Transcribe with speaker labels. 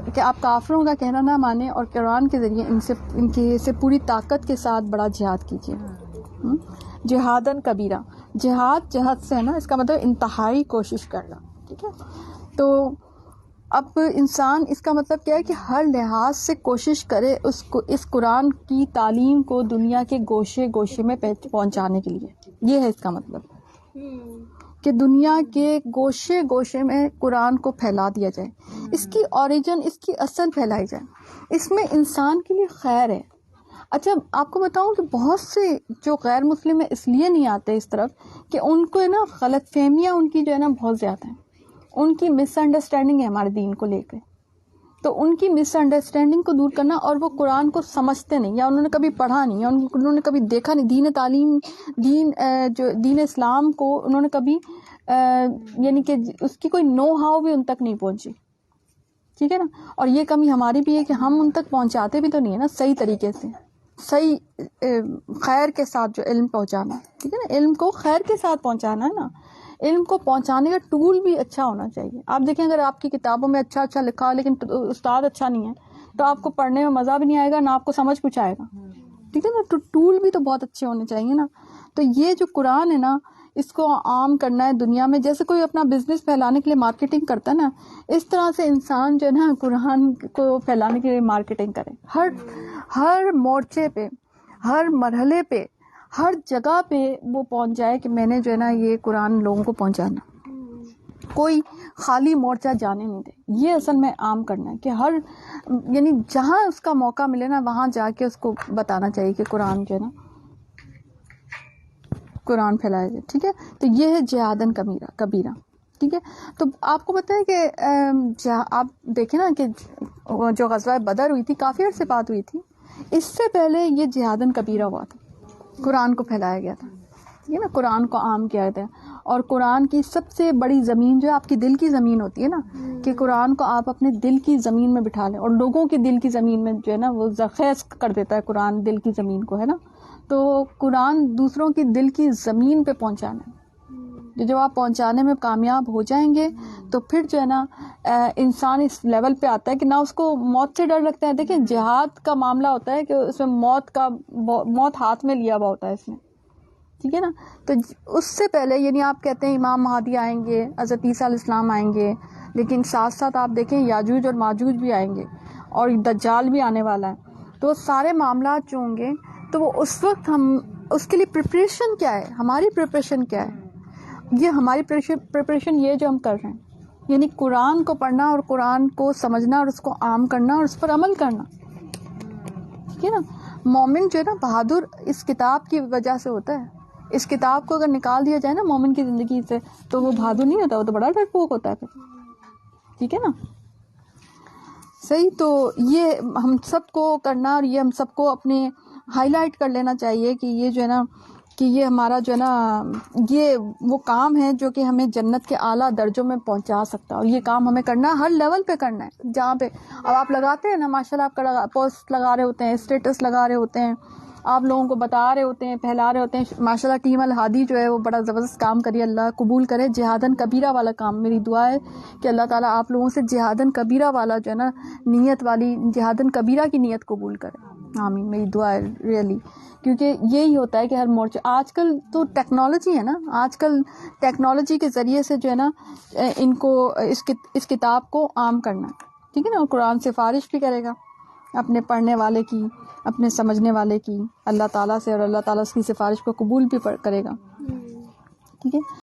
Speaker 1: کہ آپ کافروں کا کہنا نہ مانیں اور قرآن کے ذریعے ان سے پوری طاقت کے ساتھ بڑا جہاد کیجیے. جہادن کبیرہ، جہاد سے ہے نا، اس کا مطلب انتہائی کوشش کرنا. ٹھیک ہے، تو اب انسان اس کا مطلب کیا ہے کہ ہر لحاظ سے کوشش کرے اس قرآن کی تعلیم کو دنیا کے گوشے گوشے میں پہنچانے کے لیے. یہ ہے اس کا مطلب کہ دنیا کے گوشے گوشے میں قرآن کو پھیلا دیا جائے، اس کی اوریجن، اس کی اصل پھیلائی جائے. اس میں انسان کے لیے خیر ہے. اچھا آپ کو بتاؤں کہ بہت سے جو غیر مسلم ہیں اس لیے نہیں آتے اس طرف کہ ان کو نا غلط فہمیاں ان کی جو ہے نا بہت زیادہ ہیں. ان کی مس انڈرسٹینڈنگ ہے ہمارے دین کو لے کے. تو ان کی مس انڈرسٹینڈنگ کو دور کرنا، اور وہ قرآن کو سمجھتے نہیں، یا انہوں نے کبھی پڑھا نہیں، یا انہوں نے کبھی دیکھا نہیں دین تعلیم، جو دین اسلام کو انہوں نے کبھی یعنی کہ اس کی کوئی نو ہاؤ بھی ان تک نہیں پہنچی. ٹھیک ہے نا. اور یہ کمی ہماری بھی ہے کہ ہم ان تک پہنچاتے بھی تو نہیں ہے نا صحیح طریقے سے، صحیح خیر کے ساتھ جو علم پہنچانا. ٹھیک ہے نا، علم کو خیر کے ساتھ پہنچانا ہے نا. علم کو پہنچانے کا ٹول بھی اچھا ہونا چاہیے. آپ دیکھیں اگر آپ کی کتابوں میں اچھا لکھا ہو لیکن استاد اچھا نہیں ہے تو آپ کو پڑھنے میں مزہ بھی نہیں آئے گا، نہ آپ کو سمجھ کچھ آئے گا. ٹھیک ہے نا، تو ٹول بھی تو بہت اچھے ہونے چاہیے نا. تو یہ جو قرآن ہے نا، اس کو عام کرنا ہے دنیا میں، جیسے کوئی اپنا بزنس پھیلانے کے لیے مارکیٹنگ کرتا ہے نا، اس طرح سے انسان جو ہے نا قرآن کو پھیلانے کے لیے مارکیٹنگ کرے. ہر مورچے پہ، ہر مرحلے پہ، ہر جگہ پہ وہ پہنچ جائے کہ میں نے جو ہے نا یہ قرآن لوگوں کو پہنچانا. کوئی خالی مورچہ جانے نہیں دے. یہ اصل میں عام کرنا ہے کہ یعنی جہاں اس کا موقع ملے نا وہاں جا کے اس کو بتانا چاہیے کہ قرآن جو ہے نا قرآن پھیلایا جائے. ٹھیک ہے، تو یہ ہے جہادن کبیرہ. ٹھیک ہے، تو آپ کو پتہ ہے کہ آپ دیکھیں نا کہ جو غزوہ بدر ہوئی تھی کافی عرصے بعد ہوئی تھی. اس سے پہلے یہ جہادن کبیرہ ہوا تھا، قرآن کو پھیلایا گیا تھا. ٹھیک ہے نا، قرآن کو عام کیا گیا. اور قرآن کی سب سے بڑی زمین جو ہے آپ کی دل کی زمین ہوتی ہے نا، کہ قرآن کو آپ اپنے دل کی زمین میں بٹھا لیں. اور لوگوں کی دل کی زمین میں جو ہے نا وہ زرخیز کر دیتا ہے قرآن دل کی زمین کو، ہے نا. تو قرآن دوسروں کی دل کی زمین پہ پہنچانا ہے. جب آپ پہنچانے میں کامیاب ہو جائیں گے تو پھر جو ہے نا انسان اس لیول پہ آتا ہے کہ نہ اس کو موت سے ڈر لگتا ہے. دیکھیں جہاد کا معاملہ ہوتا ہے کہ اس میں موت ہاتھ میں لیا ہوا ہوتا ہے اس میں. ٹھیک ہے نا، تو اس سے پہلے یعنی آپ کہتے ہیں امام مہدی آئیں گے، حضرت عیسیٰ علیہ السلام آئیں گے، لیکن ساتھ ساتھ آپ دیکھیں یاجوج اور ماجوج بھی آئیں گے اور دجال بھی آنے والا ہے. تو سارے معاملات جو ہوں گے تو وہ اس وقت ہم اس کے لیے پریپریشن کیا ہے، ہماری پریپریشن کیا ہے. یہ ہماری پریپریشن یہ جو ہم کر رہے ہیں یعنی قرآن کو پڑھنا اور قرآن کو سمجھنا اور اس کو عام کرنا اور اس پر عمل کرنا. ٹھیک ہے نا، مومن جو ہے نا بہادر اس کتاب کی وجہ سے ہوتا ہے. اس کتاب کو اگر نکال دیا جائے نا مومن کی زندگی سے تو وہ بہادر نہیں ہوتا، وہ تو بڑا ڈرپوک ہوتا ہے پھر. ٹھیک ہے نا، صحیح. تو یہ ہم سب کو کرنا اور یہ ہم سب کو اپنے ہائی لائٹ کر لینا چاہیے کہ یہ جو ہے نا کہ یہ ہمارا جو ہے نا یہ وہ کام ہے جو کہ ہمیں جنت کے اعلیٰ درجوں میں پہنچا سکتا ہے. اور یہ کام ہمیں کرنا ہے، ہر لیول پہ کرنا ہے. جہاں پہ اب آپ لگاتے ہیں نا ماشاء اللہ آپ پوسٹ لگا رہے ہوتے ہیں، اسٹیٹس لگا رہے ہوتے ہیں، آپ لوگوں کو بتا رہے ہوتے ہیں، پھیلا رہے ہوتے ہیں. ماشاء اللہ ٹیم الہادی جو ہے وہ بڑا زبردست کام کریے، اللہ قبول کرے. جہادن کبیرہ والا کام، میری دعا ہے کہ اللہ تعالیٰ آپ لوگوں سے جہادن کبیرہ والا جو ہے نا نیت والی جہادن کبیرہ کی نیت قبول کرے. آمین، میری دعا ہے ریئلی. کیونکہ یہی ہوتا ہے کہ ہر مورچے آج کل تو ٹیکنالوجی ہے نا، آج کل ٹیکنالوجی کے ذریعے سے جو ہے نا ان کو اس کتاب کو عام کرنا ہے. ٹھیک ہے نا، اور قرآن سفارش بھی کرے گا اپنے پڑھنے والے کی، اپنے سمجھنے والے کی اللہ تعالیٰ سے، اور اللہ تعالیٰ اس کی سفارش کو قبول بھی کرے گا. ٹھیک ہے.